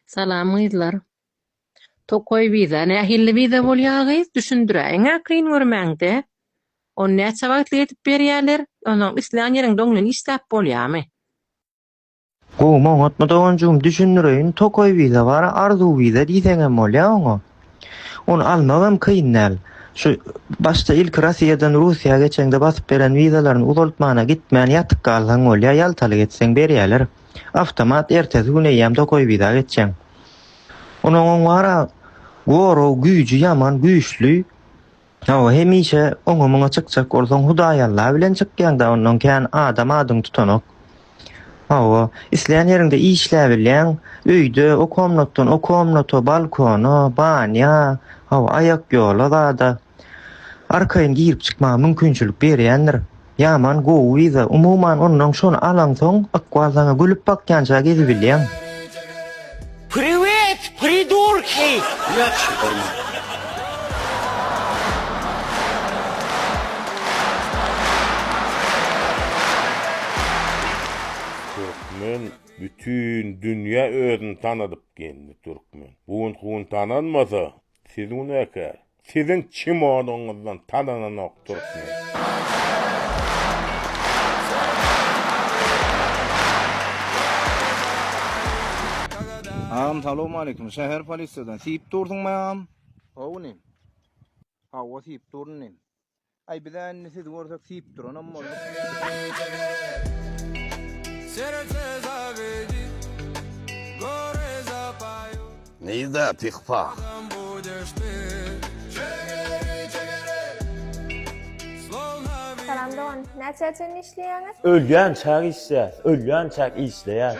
Salamyzlar. Tokoy wiza, nähilli wiza bolýagy düşündiräň akyn görmäňde. On näçe wagt etip berýärler, onuň isleýän ýeriň doňuny isläp bolýarmy? Goýmaň atmadan düşündireýin, tokoy wiza bar, arzu wiza diýseňem bolýar oňa. Onu almagam kyn näl. Şu başda ilk Russiýadan Russiýa geçende basyp beren wizalaryny uzaltmana gitmän ýatyk galsaň bolýar, ýaltaly geçseň berýärler. Awtomat ertesi güne ýam tokoy wiza geçeň. Onuň wara goro güýji ýaman güýçlü. Hawa hemişe oňa çykjak bolsaň Hudaý Allah bilen çykýanda onuň kän adam adyň tutanok. Hawa isleýän ýerinde işläp bilen, öýde, o komnatdan o komnata, balkona, banýa, hawa ayak ýola da arkaýyn girip çykmagy mümkinçilik berýändir. Ýaman gowy wiza, umumyň onuň şonu alan soň akwazaňa gülüp bakýança gezip bilýän. Привет, придурки! Türkmen bütün dünya özünü tanıdıp geldi Türkmen. Bugün tanınmasa sizin ekär. Sizin kim olduğunuzdan tanınan Türkmen. Salamu alaikum. Şäher polisiýadan sip durduňmy am? Howny. Hawa sip durny. Ay bilen siz görsäk sip duranam boldy. Neyda pikpa. Salam Doğan, näçe için işleýäňiz? Ölýän çaq işler, ölýän çaq işleýär.